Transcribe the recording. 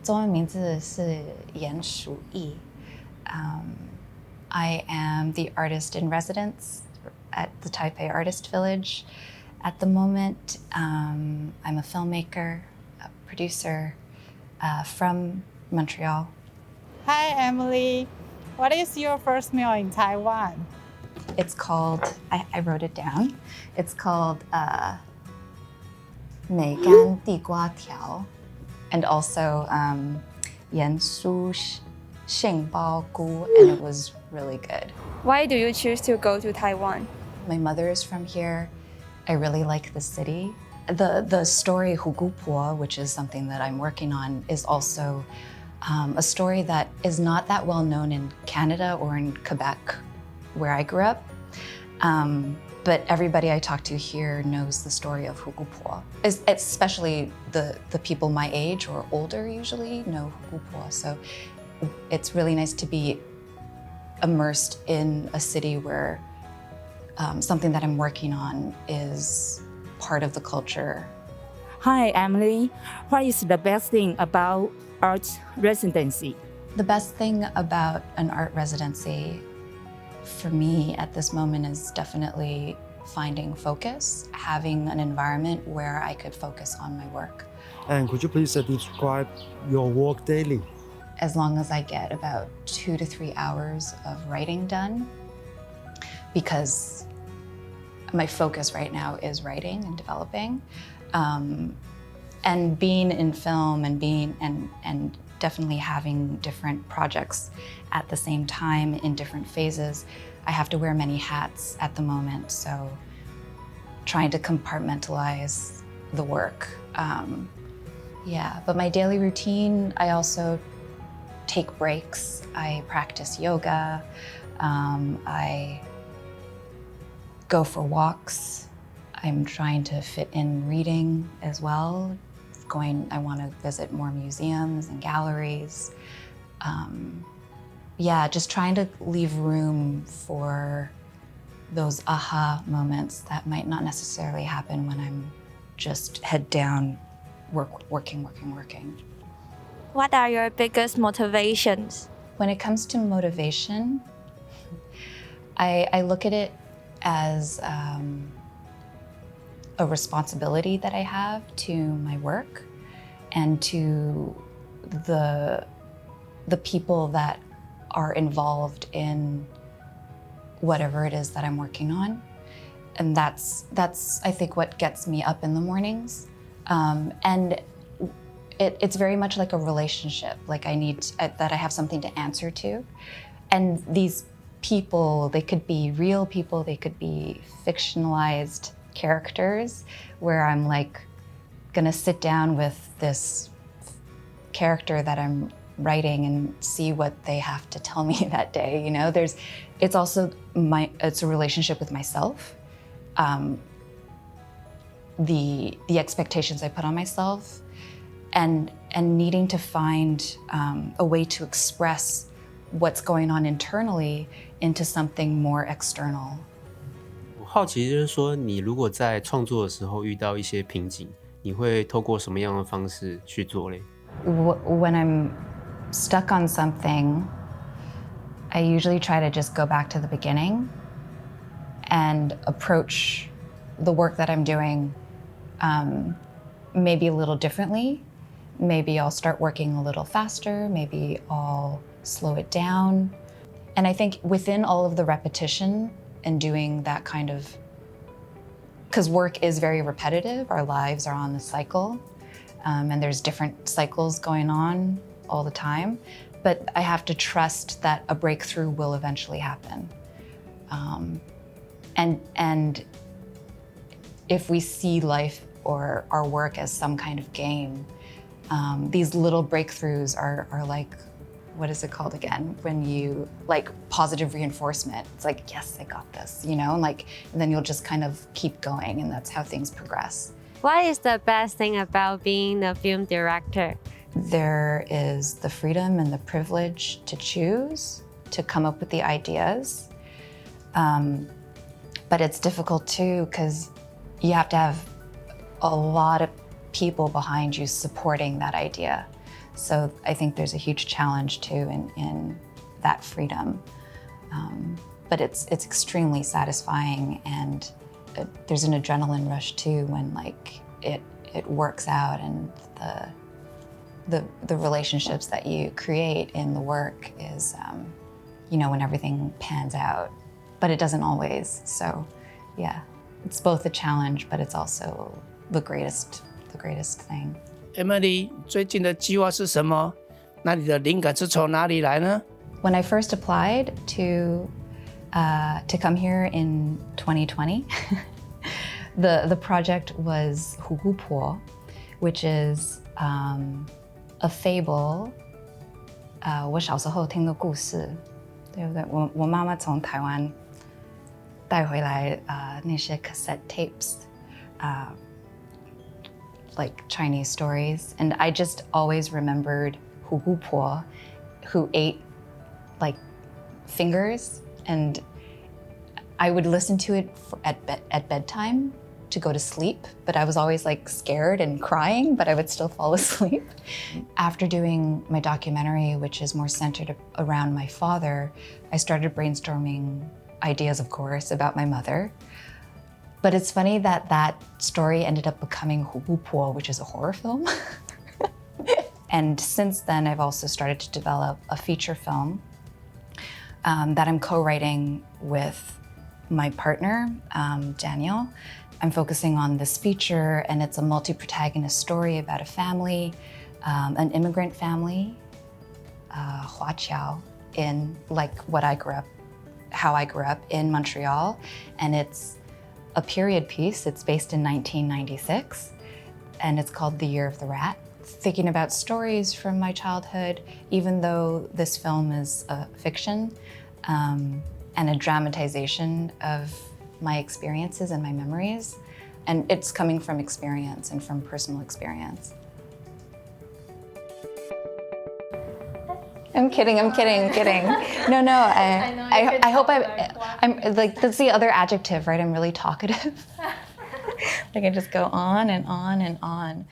中文名字是严淑义。I am the artist in residence at the Taipei Artist Village. At the moment, I'm a filmmaker, a producer from Montreal. Hi, Emily. What is your first meal in Taiwan? It's called, I wrote it down. It's called 美干地瓜条 and also 盐酥杏鲍菇, and it was really good. Why do you choose to go to Taiwan? My mother is from here. I really like the city. The story Hugupo, which is something that I'm working on, is also a story that is not that well known in Canada or in Quebec, where I grew up. But everybody I talk to here knows the story of Hugupo. Especially the people my age or older usually know Hugupo. So it's really nice to be immersed in a city where something that I'm working on is part of the culture. Hi, Emily. What is the best thing about art residency? The best thing about an art residency for me at this moment is definitely finding focus, having an environment where I could focus on my work. And could you please describe your work daily? As long as I get about 2 to 3 hours of writing done, because my focus right now is writing and developing. And being in film and definitely having different projects at the same time in different phases, I have to wear many hats at the moment, so trying to compartmentalize the work. Yeah, but my daily routine, I also take breaks. I practice yoga. I go for walks. I'm trying to fit in reading as well. I want to visit more museums and galleries. Yeah, just trying to leave room for those aha moments that might not necessarily happen when I'm just head down, working. What are your biggest motivations? When it comes to motivation, I look at it as a responsibility that I have to my work and to the people that are involved in whatever it is that I'm working on. And that's I think what gets me up in the mornings. And it's very much like a relationship. Like that I have something to answer to. And these people, they could be real people, they could be fictionalized characters where I'm like gonna sit down with this character that I'm writing and see what they have to tell me that day. You know, it's also it's a relationship with myself. The expectations I put on myself and needing to find a way to express what's going on internally into something more external. 我好奇就是说，你如果在创作的时候遇到一些瓶颈，你会透过什么样的方式去做嘞？ When I'm stuck on something, I usually try to just go back to the beginning and approach the work that I'm doing maybe a little differently. Maybe I'll start working a little faster, maybe I'll slow it down. And I think within all of the repetition and doing that kind of, because work is very repetitive, our lives are on the cycle, and there's different cycles going on all the time, but I have to trust that a breakthrough will eventually happen. And if we see life or our work as some kind of game, these little breakthroughs are like, what is it called again? When you, like, positive reinforcement. It's like, yes, I got this, you know? And then you'll just kind of keep going, and that's how things progress. What is the best thing about being a film director? There is the freedom and the privilege to choose, to come up with the ideas. But it's difficult too, because you have to have a lot of people behind you supporting that idea. So I think there's a huge challenge too in that freedom. But it's extremely satisfying, and there's an adrenaline rush too when like it works out, and the relationships that you create in the work is, when everything pans out. But it doesn't always. So yeah, it's both a challenge, but it's also the greatest thing. Emily 最近的计划是什么？那你的灵感是从哪里来呢？ When I first applied to come here in 2020, the project was 虎姑婆, which is a fable. 我小时候听的故事，对不对？我妈妈从台湾带回来那些 cassette tapes, like Chinese stories, and I just always remembered 虎姑婆, who ate like fingers, and I would listen to it at bedtime to go to sleep, but I was always like scared and crying, but I would still fall asleep. After doing my documentary, which is more centered around my father, I started brainstorming ideas, of course, about my mother. But it's funny that that story ended up becoming 虎姑婆, which is a horror film. And since then, I've also started to develop a feature film that I'm co-writing with my partner, Daniel. I'm focusing on this feature, and it's a multi-protagonist story about a family, an immigrant family, Huaqiao, in like how I grew up in Montreal. And it's a period piece. It's based in 1996, and it's called The Year of the Rat. Thinking about stories from my childhood, even though this film is a fiction and a dramatization of my experiences and my memories. And it's coming from experience and from personal experience. I'm kidding. No, I hope I'm like, that's the other adjective, right? I'm really talkative. I can just go on and on and on.